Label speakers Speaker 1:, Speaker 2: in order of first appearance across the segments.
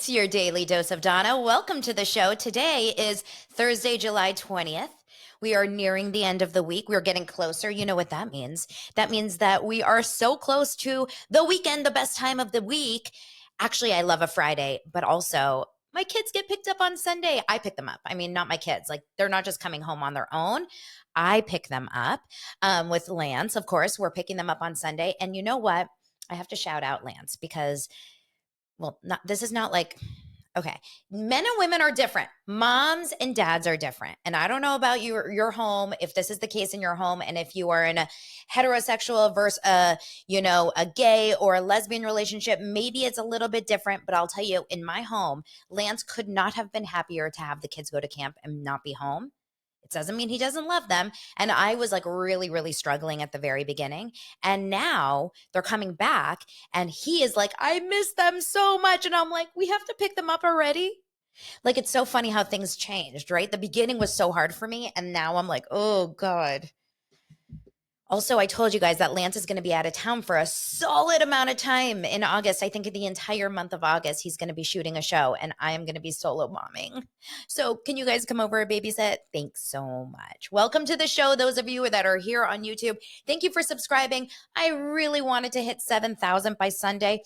Speaker 1: It's your daily dose of Donna. Welcome to the show. Today is Thursday, July 20th. We are nearing the end of the week. We're getting closer. You know what that means. That means that we are so close to the weekend, the best time of the week. Actually, I love a Friday, but also my kids get picked up on Sunday. I pick them up. I mean, not my kids. Like, they're not just coming home on their own. I pick them up with Lance. Of course, we're picking them up on Sunday. And you know what? I have to shout out Lance because this is not like, okay, men and women are different. Moms and dads are different. And I don't know about your home, if this is the case in your home, and if you are in a heterosexual versus a gay or a lesbian relationship, maybe it's a little bit different. But I'll tell you, in my home, Lance could not have been happier to have the kids go to camp and not be home. It doesn't mean he doesn't love them. And I was like really, really struggling at the very beginning. And now they're coming back and he is like, I miss them so much. And I'm like, we have to pick them up already. Like, it's so funny how things changed, right? The beginning was so hard for me. And now I'm like, oh God. Also, I told you guys that Lance is going to be out of town for a solid amount of time in August. I think the entire month of August, he's going to be shooting a show and I am going to be solo momming. So can you guys come over and babysit? Thanks so much. Welcome to the show. Those of you that are here on YouTube, thank you for subscribing. I really wanted to hit 7,000 by Sunday.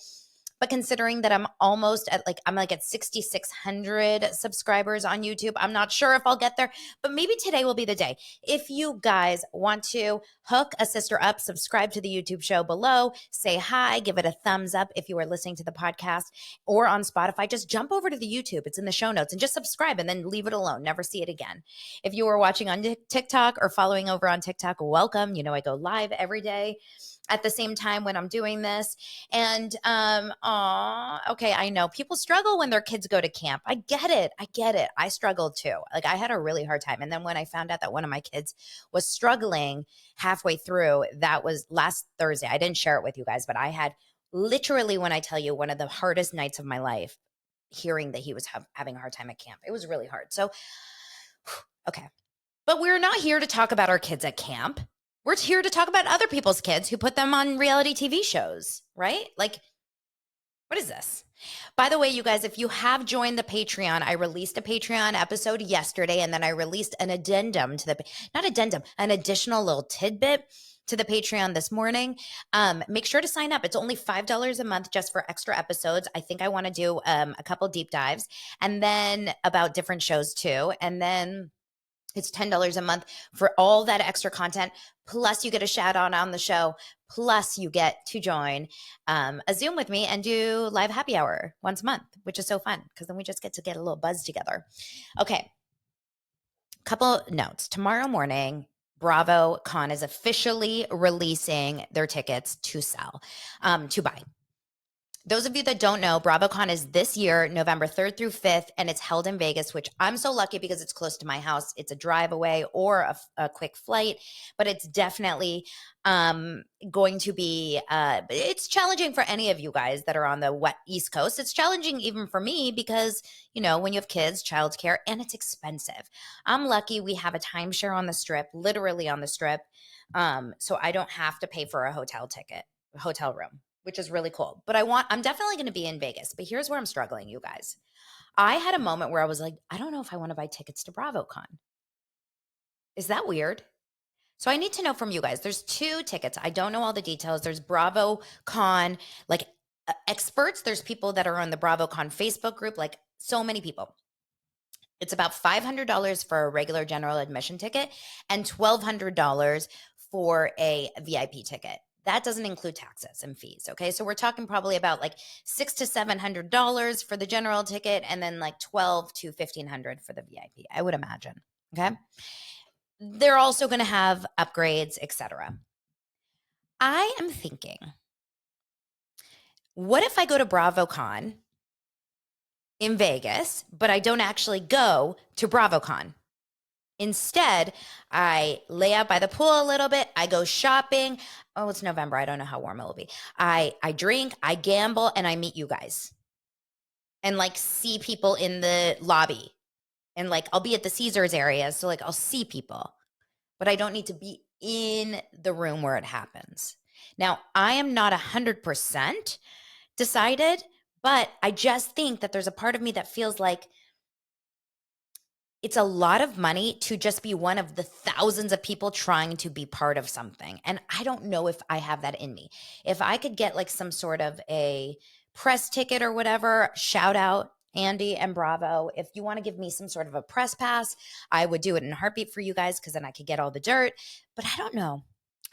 Speaker 1: But considering that I'm almost at I'm at 6,600 subscribers on YouTube, I'm not sure if I'll get there, but maybe today will be the day. If you guys want to hook a sister up, subscribe to the YouTube show below, say hi, give it a thumbs up if you are listening to the podcast or on Spotify, just jump over to the YouTube. It's in the show notes and just subscribe and then leave it alone. Never see it again. If you are watching on TikTok or following over on TikTok, welcome. You know, I go live every day at the same time when I'm doing this. And okay, I know people struggle when their kids go to camp. I get it. I struggled too. Like, I had a really hard time. And then when I found out that one of my kids was struggling halfway through, that was last Thursday. I didn't share it with you guys, but I had literally, when I tell you, one of the hardest nights of my life, hearing that he was having a hard time at camp. It was really hard. So, okay. But we're not here to talk about our kids at camp. We're here to talk about other people's kids who put them on reality TV shows, right? Like, what is this? By the way, you guys, if you have joined the Patreon, I released a Patreon episode yesterday, and then I released an addendum to an additional little tidbit to the Patreon this morning. Make sure to sign up. It's only $5 a month just for extra episodes. I think I want to do a couple deep dives and then about different shows too. And then it's $10 a month for all that extra content. Plus, you get a shout out on the show. Plus, you get to join a Zoom with me and do live happy hour once a month, which is so fun because then we just get to get a little buzz together. Okay, couple notes. Tomorrow morning, Bravocon is officially releasing their tickets to sell, to buy. Those of you that don't know, Bravocon is this year, November 3rd through 5th, and it's held in Vegas, which I'm so lucky because it's close to my house. It's a drive away or a quick flight, but it's definitely going to be, it's challenging for any of you guys that are on the wet East Coast. It's challenging even for me because, you know, when you have kids, childcare, and it's expensive. I'm lucky we have a timeshare on the Strip, literally on the Strip, so I don't have to pay for a hotel room, which is really cool. But I'm definitely going to be in Vegas. But here's where I'm struggling, you guys. I had a moment where I was like, I don't know if I want to buy tickets to Bravocon. Is that weird? So I need to know from you guys. There's 2 tickets. I don't know all the details. There's Bravocon, experts. There's people that are on the Bravocon Facebook group, like so many people. It's about $500 for a regular general admission ticket and $1,200 for a VIP ticket. That doesn't include taxes and fees. Okay. So we're talking probably about $600 to $700 for the general ticket and then $1,200 to $1,500 for the VIP, I would imagine. Okay. They're also going to have upgrades, etc. I am thinking, what if I go to Bravocon in Vegas, but I don't actually go to Bravocon? Instead, I lay out by the pool a little bit. I go shopping. Oh, it's November. I don't know how warm it will be. I drink, I gamble, and I meet you guys. And see people in the lobby. And I'll be at the Caesars area. So I'll see people. But I don't need to be in the room where it happens. Now, I am not 100% decided, But I just think that there's a part of me that feels like it's a lot of money to just be one of the thousands of people trying to be part of something. And I don't know if I have that in me. If I could get like some sort of a press ticket or whatever, shout out Andy and Bravo. If you want to give me some sort of a press pass, I would do it in a heartbeat for you guys because then I could get all the dirt. But I don't know.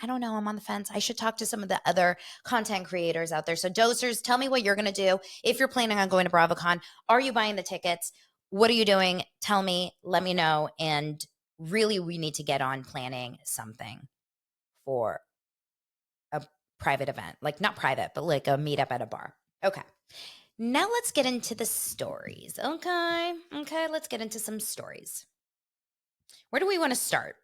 Speaker 1: I don't know. I'm on the fence. I should talk to some of the other content creators out there. So, dosers, tell me what you're going to do. If you're planning on going to BravoCon, are you buying the tickets? What are you doing? Tell me, let me know. And really, we need to get on planning something for a private event, like not private, but like a meetup at a bar. Okay. Now let's get into the stories. Okay. Let's get into some stories. Where do we want to start?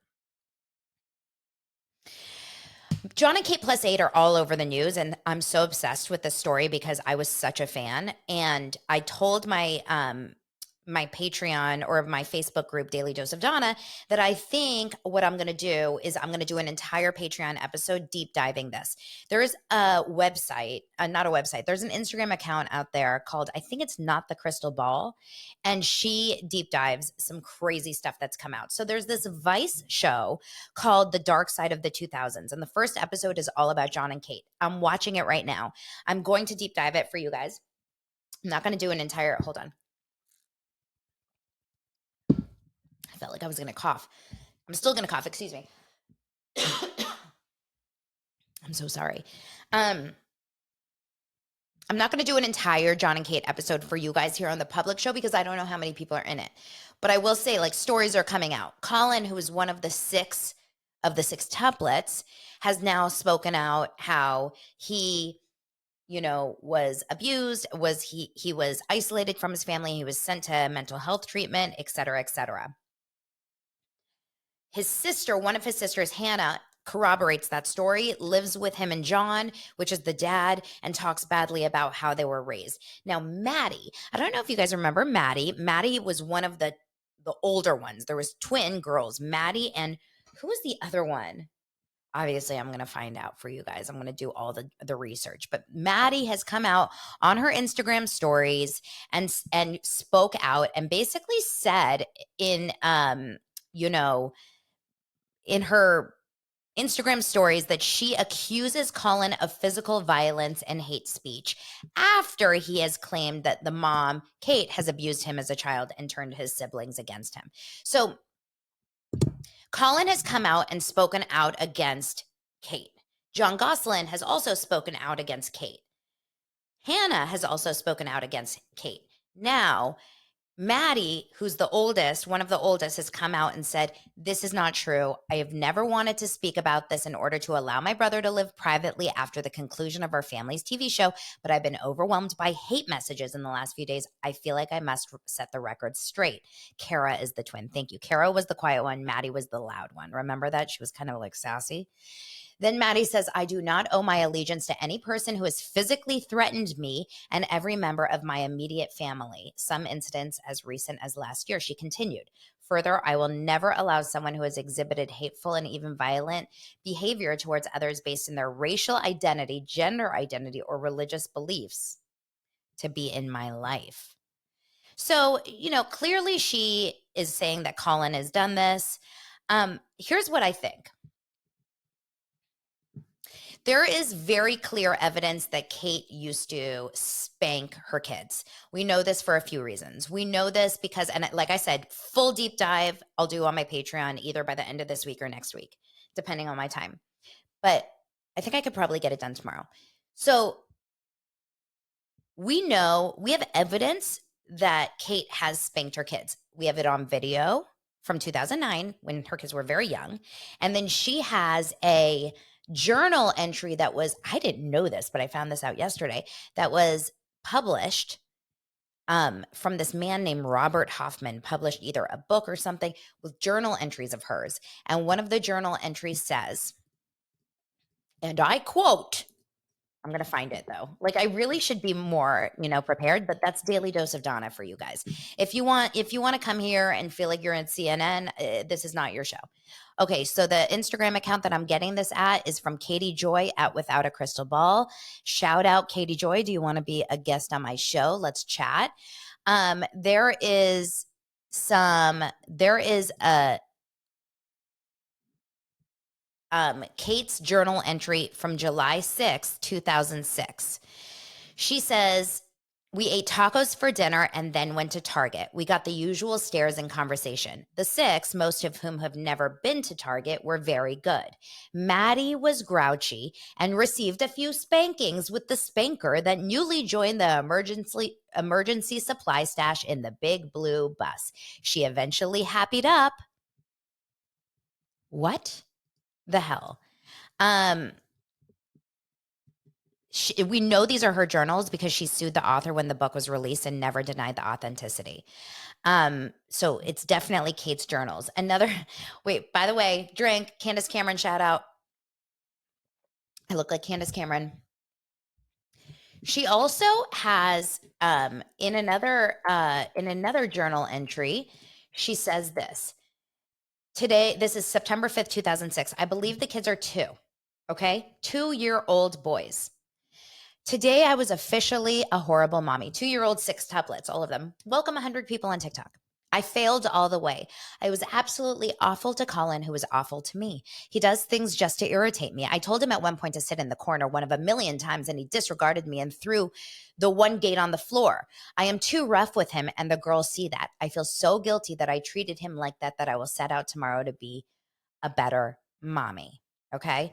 Speaker 1: Jon and Kate +8 are all over the news, and I'm so obsessed with this story because I was such a fan. And I told my my Patreon or my Facebook group, Daily Dose of Donna, that I think what I'm going to do is I'm going to do an entire Patreon episode deep diving this. There is a website, not a website, there's an Instagram account out there called, I think it's Not the Crystal Ball, and she deep dives some crazy stuff that's come out. So there's this Vice show called The Dark Side of the 2000s, and the first episode is all about Jon and Kate. I'm watching it right now. I'm going to deep dive it for you guys. I'm not going to do an entire, hold on. I felt like I was going to cough. I'm still going to cough. Excuse me. I'm so sorry. I'm not going to do an entire Jon and Kate episode for you guys here on the public show because I don't know how many people are in it. But I will say, like, stories are coming out. Colin, who is one of the six tuplets, has now spoken out how he, you know, was abused, he was isolated from his family, he was sent to mental health treatment, et cetera, et cetera. His sister, one of his sisters, Hannah, corroborates that story, lives with him and Jon, which is the dad, and talks badly about how they were raised. Now, Maddie, I don't know if you guys remember Maddie. Maddie was one of the older ones. There was twin girls, Maddie, and who was the other one? Obviously, I'm going to find out for you guys. I'm going to do all the research. But Maddie has come out on her Instagram stories and spoke out and basically said in you know, in her Instagram stories that she accuses Colin of physical violence and hate speech after he has claimed that the mom, Kate, has abused him as a child and turned his siblings against him. So Colin has come out and spoken out against Kate. Jon Gosselin has also spoken out against Kate. Hannah has also spoken out against Kate. Now, Maddie, who's the oldest, one of the oldest, has come out and said, this is not true. I have never wanted to speak about this in order to allow my brother to live privately after the conclusion of our family's TV show, but I've been overwhelmed by hate messages in the last few days. I feel like I must set the record straight. Kara is the twin. Thank you. Kara was the quiet one. Maddie was the loud one. Remember that? She was kind of like sassy. Then Maddie says, I do not owe my allegiance to any person who has physically threatened me and every member of my immediate family. Some incidents as recent as last year, she continued. Further, I will never allow someone who has exhibited hateful and even violent behavior towards others based on their racial identity, gender identity, or religious beliefs to be in my life. So, you know, clearly she is saying that Colin has done this. Here's what I think. There is very clear evidence that Kate used to spank her kids. We know this for a few reasons. We know this because, and like I said, full deep dive I'll do on my Patreon either by the end of this week or next week, depending on my time. But I think I could probably get it done tomorrow. So we know, we have evidence that Kate has spanked her kids. We have it on video from 2009 when her kids were very young. And then she has a journal entry that was, I didn't know this, but I found this out yesterday, that was published from this man named Robert Hoffman, published either a book or something with journal entries of hers. And one of the journal entries says, and I quote, I'm going to find it though. Like I really should be more, you know, prepared, but that's Daily Dose of Donna for you guys. If you want to come here and feel like you're in CNN, this is not your show. Okay, so the Instagram account that I'm getting this at is from Katie Joy at Without a Crystal Ball. Shout out Katie Joy. Do you want to be a guest on my show? Let's chat. There is a Kate's journal entry from July 6th, 2006. She says, we ate tacos for dinner and then went to Target. We got the usual stares and conversation. The six, most of whom have never been to Target, were very good. Maddie was grouchy and received a few spankings with the spanker that newly joined the emergency supply stash in the big blue bus. She eventually happied up. What the hell? We know these are her journals because she sued the author when the book was released and never denied the authenticity. So it's definitely Kate's journals. Wait, by the way, drink, Candace Cameron, shout out. I look like Candace Cameron. She also has, in another journal entry, she says this. Today, this is September 5th, 2006. I believe the kids are 2, okay? 2-year-old boys. Today, I was officially a horrible mommy. 2-year-old, 6 tuplets, all of them. Welcome 100 people on TikTok. I failed all the way. I was absolutely awful to Colin, who was awful to me. He does things just to irritate me. I told him at one point to sit in the corner one of a million times, and he disregarded me and threw the one gate on the floor. I am too rough with him, and the girls see that. I feel so guilty that I treated him like that I will set out tomorrow to be a better mommy. Okay?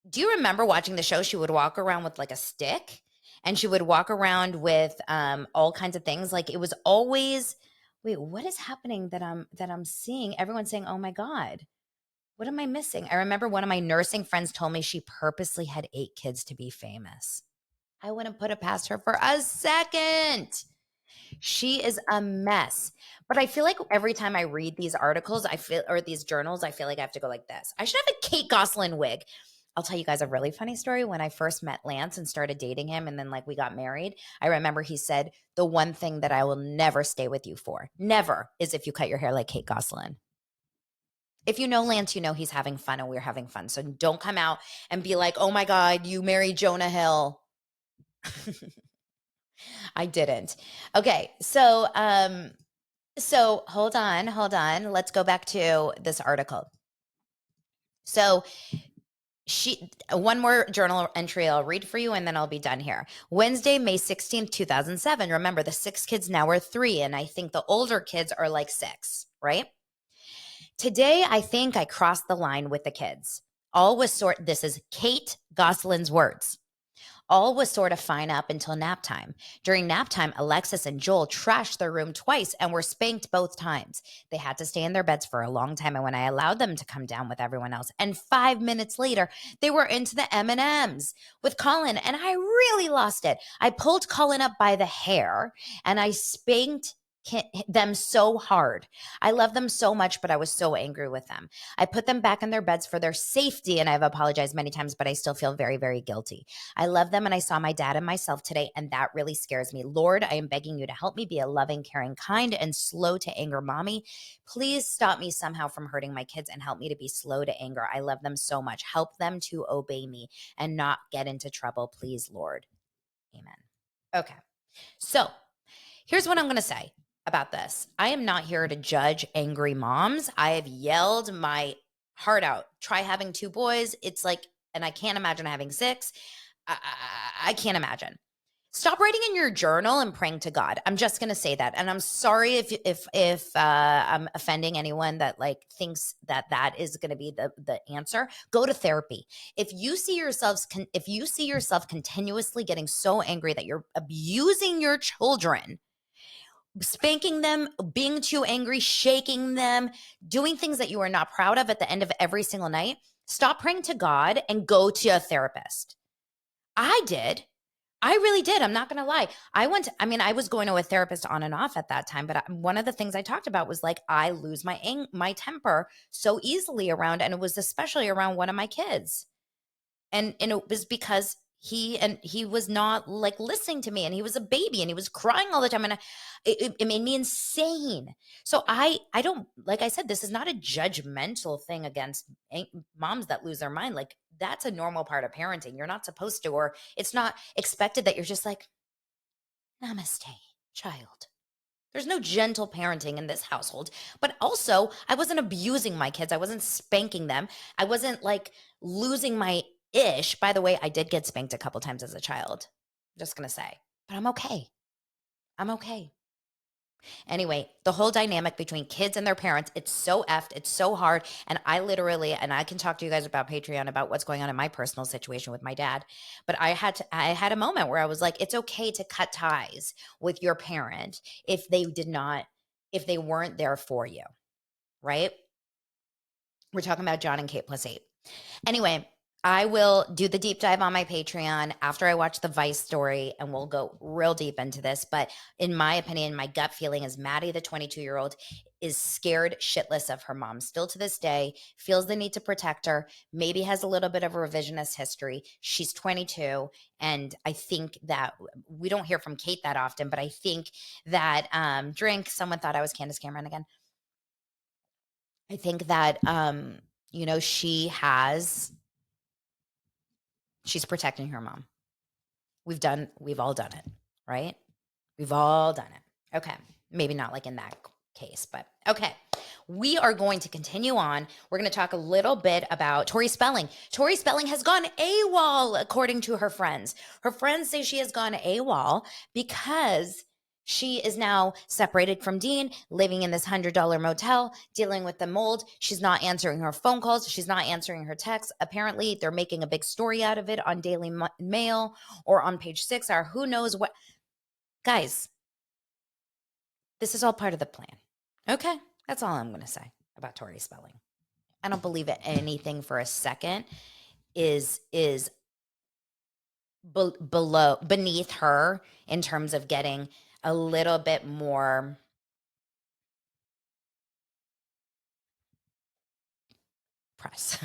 Speaker 1: Do you remember watching the show? She would walk around with like a stick, and she would walk around with all kinds of things. Like it was always, wait, what is happening that I'm seeing? Everyone's saying, oh my God, what am I missing? I remember one of my nursing friends told me she purposely had 8 kids to be famous. I wouldn't put it past her for a second. She is a mess. But I feel like every time I read these articles, or these journals, I feel like I have to go like this. I should have a Kate Gosselin wig. I'll tell you guys a really funny story. When I first met Lance and started dating him, and then like we got married, I remember he said, the one thing that I will never stay with you for, never, is if you cut your hair like Kate Gosselin. If you know Lance, you know he's having fun and we're having fun. So don't come out and be like, oh my God, you married Jonah Hill. I didn't. Okay. So hold on. Let's go back to this article. So one more journal entry I'll read for you, and then I'll be done here. Wednesday, May 16th, 2007. Remember, the 6 kids now are 3, and I think the older kids are like 6, right? Today, I think I crossed the line with the kids. This is Kate Gosselin's words. All was sort of fine up until nap time. During nap time, Alexis and Joel trashed their room twice and were spanked both times. They had to stay in their beds for a long time, and when I allowed them to come down with everyone else, and 5 minutes later, they were into the M&Ms with Colin, and I really lost it. I pulled Colin up by the hair, and I spanked them so hard. I love them so much, but I was so angry with them. I put them back in their beds for their safety, and I've apologized many times, but I still feel very, very guilty. I love them, and I saw my dad and myself today, and that really scares me. Lord, I am begging you to help me be a loving, caring, kind, and slow to anger mommy. Please stop me somehow from hurting my kids and help me to be slow to anger. I love them so much. Help them to obey me and not get into trouble, please, Lord. Amen. Okay. So here's what I'm going to say about this. I am not here to judge angry moms. I have yelled my heart out. Try having 2 boys. It's like, and I can't imagine having 6. I can't imagine. Stop writing in your journal and praying to God. I'm just going to say that. And I'm sorry if I'm offending anyone that like thinks that is going to be the answer. Go to therapy. If you see yourself continuously getting so angry that you're abusing your children, spanking them, being too angry, shaking them, doing things that you are not proud of at the end of every single night, stop praying to God and go to a therapist. I did. I really did. I'm not going to lie. I was going to a therapist on and off at that time, but one of the things I talked about was like, I lose my temper so easily around, and it was especially around one of my kids. And it was because he was not like listening to me, and he was a baby and he was crying all the time, and it made me insane. So I don't, like I said, this is not a judgmental thing against moms that lose their mind. Like, that's a normal part of parenting. You're not supposed to, or it's not expected that you're just like, namaste, child. There's no gentle parenting in this household. But also, I wasn't abusing my kids. I wasn't spanking them. I wasn't like losing my ish. By the way, I did get spanked a couple times as a child. I'm just going to say, but I'm okay. I'm okay. Anyway, the whole dynamic between kids and their parents, it's so effed, it's so hard. And I literally, and I can talk to you guys about Patreon about what's going on in my personal situation with my dad. But I had a moment where I was like, it's okay to cut ties with your parent if if they weren't there for you, right? We're talking about Jon and Kate +8. Anyway, I will do the deep dive on my Patreon after I watch the Vice story, and we'll go real deep into this. But in my opinion, my gut feeling is Maddie, the 22-year-old, is scared shitless of her mom still to this day, feels the need to protect her, maybe has a little bit of a revisionist history. She's 22. And I think that we don't hear from Kate that often, but I think that someone thought I was Candace Cameron again. I think that, she's protecting her mom. We've all done it, right? We've all done it. Okay. Maybe not like in that case, but okay. We are going to continue on. We're going to talk a little bit about Tori Spelling. Tori Spelling has gone AWOL, according to her friends. Her friends say she has gone AWOL because she is now separated from Dean, living in this $100 motel, dealing with the mold. She's not answering her phone calls. She's not answering her texts. Apparently, they're making a big story out of it on Daily Mail or on Page 6 or who knows what. Guys, this is all part of the plan. Okay, that's all I'm going to say about Tori Spelling. I don't believe that anything for a second is beneath her in terms of getting a little bit more press.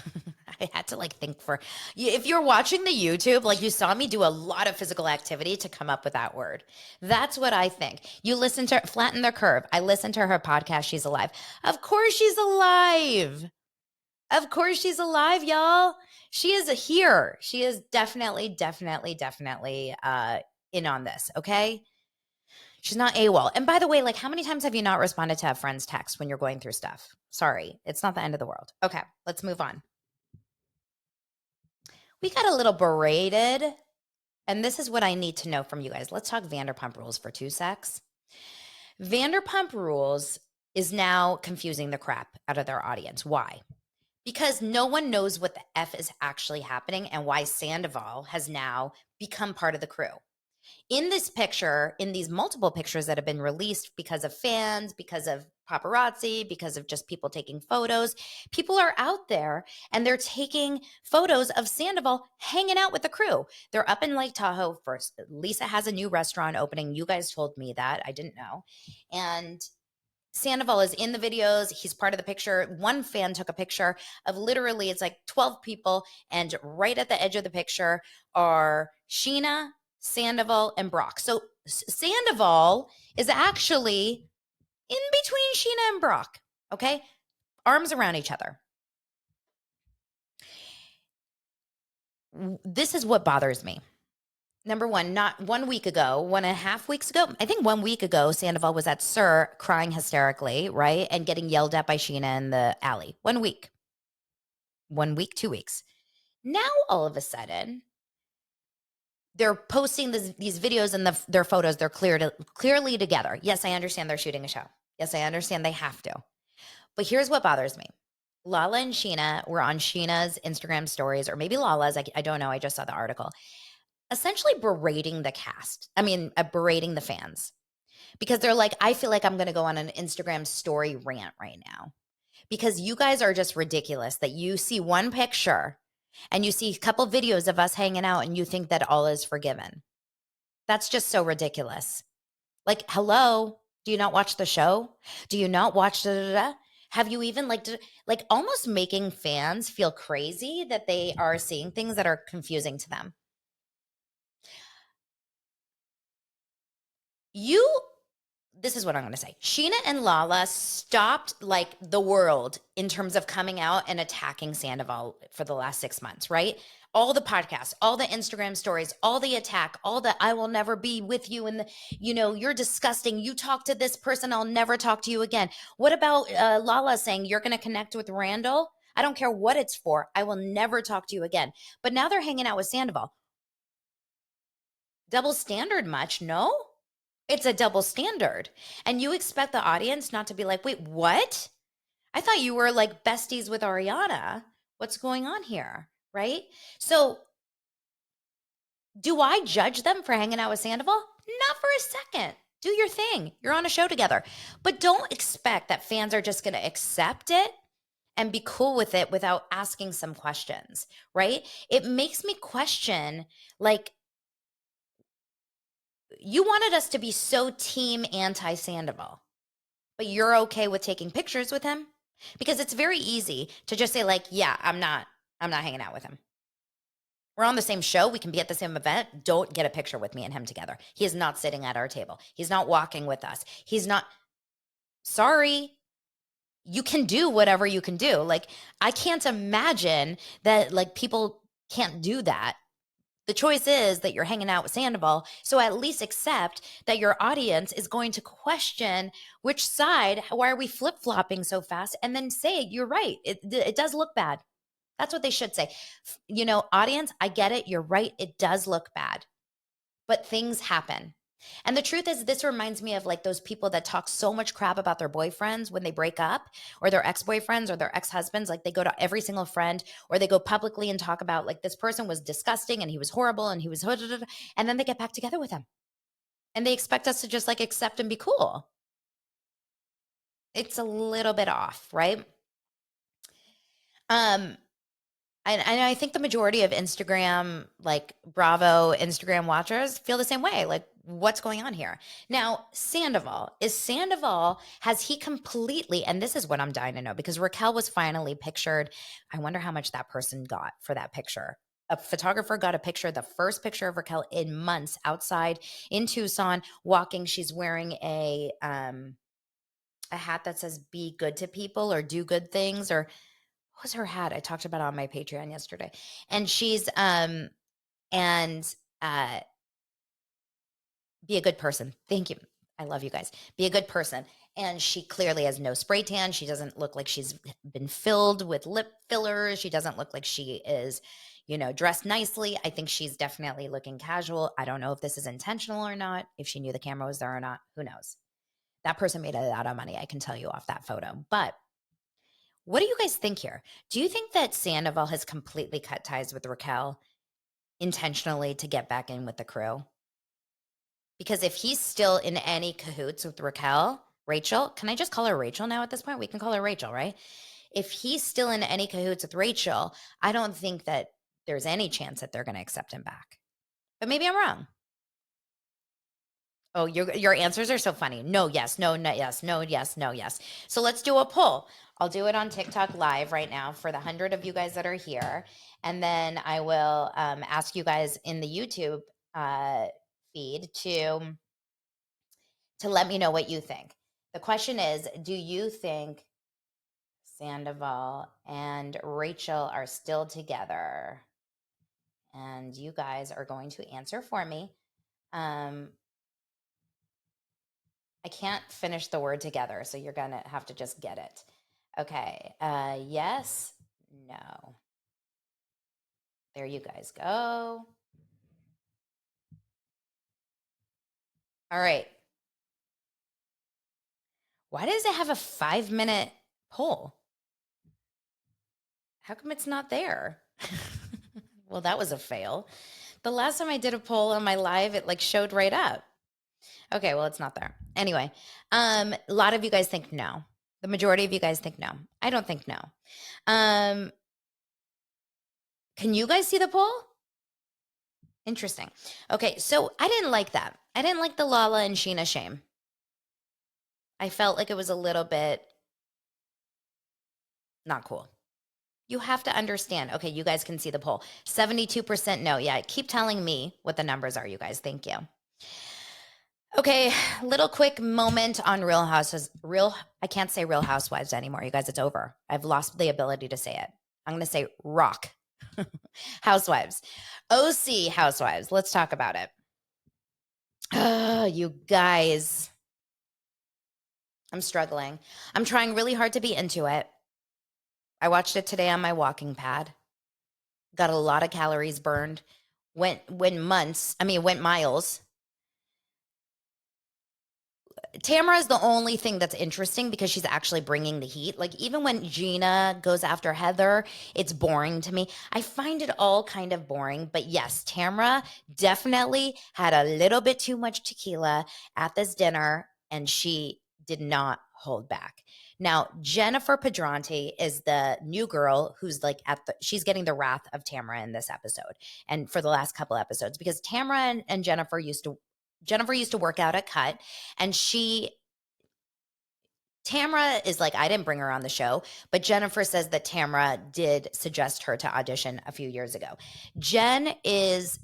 Speaker 1: I had to like think for, if you're watching the YouTube, like you saw me do a lot of physical activity to come up with that word. That's what I think. You listen to Flatten the Curve. I listened to her podcast, She's Alive. Of course she's alive. Of course she's alive, y'all. She is here. She is definitely in on this, okay? She's not AWOL. And by the way, like, how many times have you not responded to a friend's text when you're going through stuff? Sorry, it's not the end of the world. Okay, let's move on. We got a little berated, and this is what I need to know from you guys. Let's talk Vanderpump Rules for 2 secs. Vanderpump Rules is now confusing the crap out of their audience. Why? Because no one knows what the F is actually happening and why Sandoval has now become part of the crew. In this picture, in these multiple pictures that have been released because of fans, because of paparazzi, because of just people taking photos, people are out there and they're taking photos of Sandoval hanging out with the crew. They're up in Lake Tahoe first. Lisa has a new restaurant opening. You guys told me that. I didn't know. And Sandoval is in the videos. He's part of the picture. One fan took a picture of literally, it's like 12 people. And right at the edge of the picture are Sheena, Sandoval, and Brock. So Sandoval is actually in between Sheena and Brock. Okay. Arms around each other. This is what bothers me. Number one, not 1 week ago, 1.5 weeks ago, I think 1 week ago, Sandoval was at Sir crying hysterically, right? And getting yelled at by Sheena in the alley. 1 week. 1 week, 2 weeks. Now, all of a sudden, they're posting these videos and their photos. They're clearly together. Yes, I understand they're shooting a show. Yes, I understand they have to. But here's what bothers me. Lala and Sheena were on Sheena's Instagram stories, or maybe Lala's. I don't know. I just saw the article. Essentially berating the cast. Berating the fans. Because they're like, I feel like I'm going to go on an Instagram story rant right now. Because you guys are just ridiculous that you see one picture and you see a couple videos of us hanging out and you think that all is forgiven. That's just so ridiculous. Like, hello, do you not watch the show? Do you not watch Have you even like almost making fans feel crazy that they are seeing things that are confusing to them? This is what I'm going to say. Sheena and Lala stopped like the world in terms of coming out and attacking Sandoval for the last 6 months, right? All the podcasts, all the Instagram stories, all the attack, all the I will never be with you. And, you're disgusting. You talk to this person. I'll never talk to you again. What about Lala saying you're going to connect with Randall? I don't care what it's for. I will never talk to you again. But now they're hanging out with Sandoval. Double standard much? No? It's a double standard. And you expect the audience not to be like, wait, what? I thought you were like besties with Ariana. What's going on here? Right? So, do I judge them for hanging out with Sandoval? Not for a second. Do your thing. You're on a show together. But don't expect that fans are just going to accept it and be cool with it without asking some questions, right? It makes me question, like, you wanted us to be so team anti-Sandoval, but you're okay with taking pictures with him? Because it's very easy to just say like, yeah, I'm not hanging out with him. We're on the same show. We can be at the same event. Don't get a picture with me and him together. He is not sitting at our table. He's not walking with us. He's not, sorry. You can do whatever you can do. Like, I can't imagine that like people can't do that. The choice is that you're hanging out with Sandoval. So at least accept that your audience is going to question which side, why are we flip-flopping so fast? And then say, you're right. It does look bad. That's what they should say. Audience, I get it. You're right. It does look bad. But things happen. And the truth is, this reminds me of like those people that talk so much crap about their boyfriends when they break up, or their ex-boyfriends or their ex-husbands. Like they go to every single friend, or they go publicly and talk about like this person was disgusting and he was horrible and he was, and then they get back together with him. And they expect us to just like accept and be cool. It's a little bit off, right? And I think the majority of Instagram, like Bravo Instagram watchers, feel the same way. Like, what's going on here? Now, has he completely, and this is what I'm dying to know, because Raquel was finally pictured. I wonder how much that person got for that picture. A photographer got a picture, the first picture of Raquel in months, outside in Tucson, walking. She's wearing a hat that says "Be good to people" or "Do good things," or what was her hat? I talked about it on my Patreon yesterday. And she's and be a good person. Thank you. I love you guys. Be a good person. And she clearly has no spray tan. She doesn't look like she's been filled with lip fillers. She doesn't look like she is, dressed nicely. I think she's definitely looking casual. I don't know if this is intentional or not, if she knew the camera was there or not. Who knows? That person made a lot of money, I can tell you off that photo. But what do you guys think here? Do you think that Sandoval has completely cut ties with Raquel intentionally to get back in with the crew? Because if he's still in any cahoots with Rachel, can I just call her Rachel now at this point? We can call her Rachel, right? If he's still in any cahoots with Rachel, I don't think that there's any chance that they're going to accept him back. But maybe I'm wrong. Oh, your answers are so funny. No, yes, no, no, yes, no, yes, no, yes. So let's do a poll. I'll do it on TikTok live right now for the 100 of you guys that are here. And then I will ask you guys in the YouTube feed to let me know what you think. The question is, do you think Sandoval and Rachel are still together? And you guys are going to answer for me. I can't finish the word together, so you're going to have to just get it. Okay. Yes, no. There you guys go. All right. Why does it have a 5-minute poll? How come it's not there? Well, that was a fail. The last time I did a poll on my live, it like showed right up. Okay, well, it's not there. Anyway, a lot of you guys think no. The majority of you guys think no. I don't think no. Can you guys see the poll? Interesting. Okay, so I didn't like that. I didn't like the Lala and Sheena shame. I felt like it was a little bit not cool. You have to understand. Okay, you guys can see the poll. 72% no. Yeah, keep telling me what the numbers are, you guys. Thank you. Okay, little quick moment on I can't say Real Housewives anymore, you guys. It's over. I've lost the ability to say it. I'm going to say RHOC. Housewives. OC Housewives. Let's talk about it. Oh, you guys. I'm struggling. I'm trying really hard to be into it. I watched it today on my walking pad. Got a lot of calories burned. Went miles. Tamara is the only thing that's interesting because she's actually bringing the heat. Like, even when Gina goes after Heather, it's boring to me. I find it all kind of boring. But yes, Tamara definitely had a little bit too much tequila at this dinner, and she did not hold back. Now, Jennifer Padronte is the new girl who's like she's getting the wrath of Tamara in this episode and for the last couple episodes, because Tamara and Jennifer used to work out at Cut, and Tamara is like, I didn't bring her on the show, but Jennifer says that Tamara did suggest her to audition a few years ago. Jen is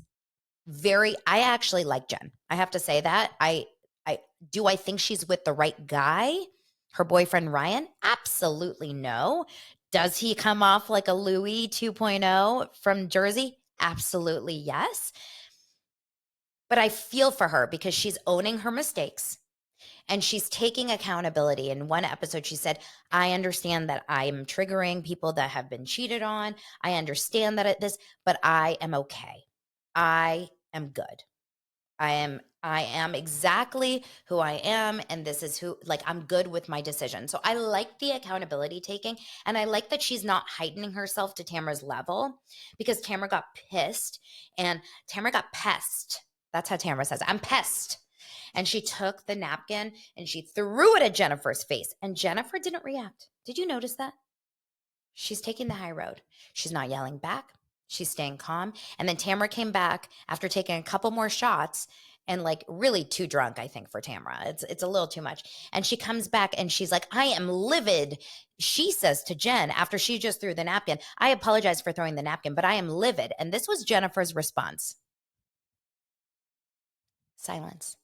Speaker 1: I actually like Jen. I have to say that. I think she's with the right guy? Her boyfriend Ryan? Absolutely no. Does he come off like a Louis 2.0 from Jersey? Absolutely yes. But I feel for her because she's owning her mistakes and she's taking accountability. In one episode, she said, I understand that I'm triggering people that have been cheated on. I understand but I am okay. I am good. I am exactly who I am. And this is I'm good with my decision. So I like the accountability taking. And I like that she's not heightening herself to Tamara's level, because Tamara got pissed and Tamara got pest. That's how Tamara says it. I'm pissed. And she took the napkin and she threw it at Jennifer's face. And Jennifer didn't react. Did you notice that? She's taking the high road. She's not yelling back. She's staying calm. And then Tamara came back after taking a couple more shots, and like really too drunk, I think, for Tamara. It's a little too much. And she comes back and she's like, I am livid. She says to Jen, after she just threw the napkin, I apologize for throwing the napkin, but I am livid. And this was Jennifer's response. Silence.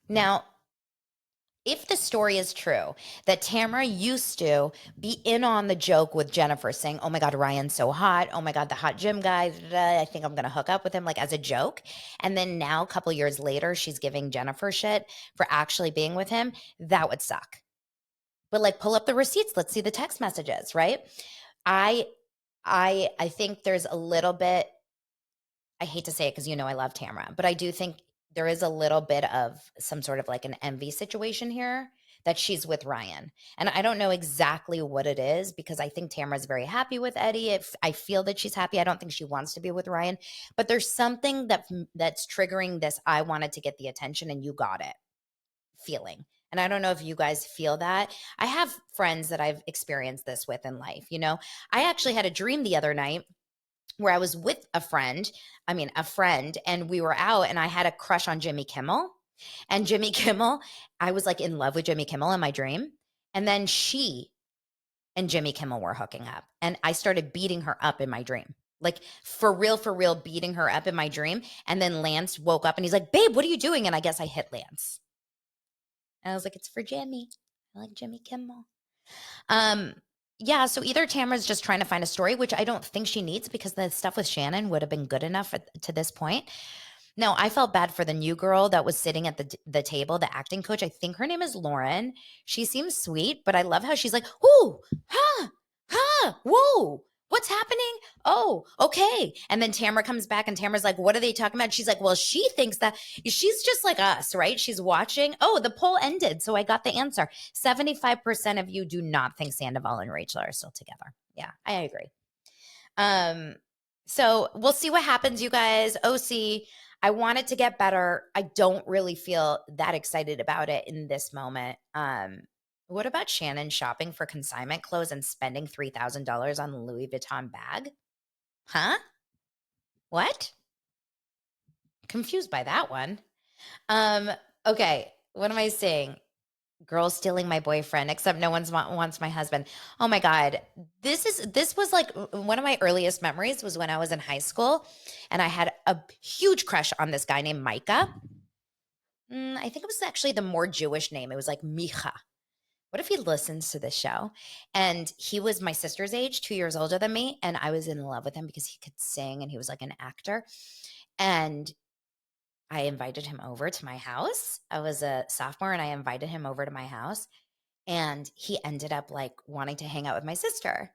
Speaker 1: Now, if the story is true that Tamara used to be in on the joke with Jennifer, saying, oh my God, Ryan's so hot. Oh my God, the hot gym guy. I think I'm going to hook up with him, like as a joke. And then now, a couple years later, she's giving Jennifer shit for actually being with him. That would suck. But like, pull up the receipts. Let's see the text messages, right? I think there's a little bit, I hate to say it because I love Tamara, but I do think there is a little bit of some sort of like an envy situation here, that she's with Ryan. And I don't know exactly what it is, because I think Tamara's very happy with Eddie. I feel that she's happy. I don't think she wants to be with Ryan, but there's something that's triggering this I wanted to get the attention and you got it feeling. And I don't know if you guys feel that. I have friends that I've experienced this with in life. I actually had a dream the other night where I was with a friend, and we were out, and I had a crush on Jimmy Kimmel. And Jimmy Kimmel, I was like in love with Jimmy Kimmel in my dream. And then she and Jimmy Kimmel were hooking up. And I started beating her up in my dream. Like for real, beating her up in my dream. And then Lance woke up and he's like, babe, what are you doing? And I guess I hit Lance. And I was like, it's for Jimmy. I like Jimmy Kimmel. Yeah, so either Tamara's just trying to find a story, which I don't think she needs, because the stuff with Shannon would have been good enough to this point. Now, I felt bad for the new girl that was sitting at the table, the acting coach. I think her name is Lauren. She seems sweet, but I love how she's like, ooh, whoa, what's happening? Oh, okay. And then Tamara comes back and Tamara's like, what are they talking about? She's like, well, she thinks that she's just like us, right? She's watching. Oh, the poll ended. So I got the answer. 75% of you do not think Sandoval and Rachel are still together. Yeah, I agree. So we'll see what happens, you guys. OC, I want it to get better. I don't really feel that excited about it in this moment. What about Shannon shopping for consignment clothes and spending $3,000 on the Louis Vuitton bag? Huh? What? Confused by that one. Okay. What am I saying? Girl stealing my boyfriend, except no one wants my husband. Oh my God. This was like one of my earliest memories was when I was in high school and I had a huge crush on this guy named Micah. I think it was actually the more Jewish name. It was like Micha. What if he listens to this show? And he was my sister's age, 2 years older than me. And I was in love with him because he could sing and he was like an actor. And I invited him over to my house. I was a sophomore and I invited him over to my house. And he ended up like wanting to hang out with my sister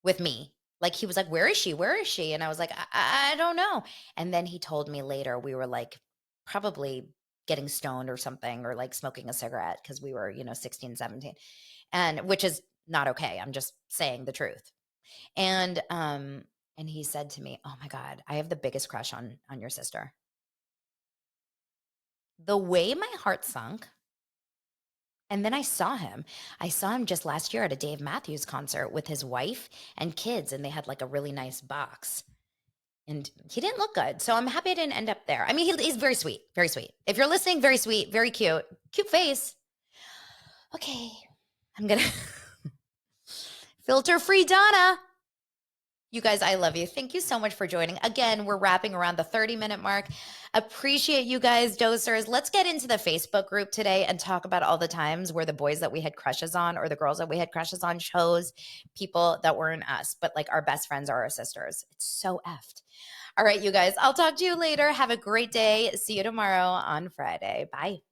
Speaker 1: with me. Like he was like, "Where is she? Where is she?" And I was like, I don't know." And then he told me later we were like probably getting stoned or something or like smoking a cigarette because we were, 16, 17. And which is not okay. I'm just saying the truth. And he said to me, "Oh my God, I have the biggest crush on your sister." The way my heart sunk. And then I saw him. I saw him just last year at a Dave Matthews concert with his wife and kids, and they had like a really nice box. And he didn't look good. So I'm happy I didn't end up there. I mean, he's very sweet, very sweet. If you're listening, very sweet, very cute, cute face. Okay, I'm going to filter free Donna. You guys, I love you. Thank you so much for joining. Again, we're wrapping around the 30-minute mark. Appreciate you guys, dosers. Let's get into the Facebook group today and talk about all the times where the boys that we had crushes on or the girls that we had crushes on chose people that weren't us, but like our best friends or our sisters. It's so effed. All right, you guys, I'll talk to you later. Have a great day. See you tomorrow on Friday. Bye.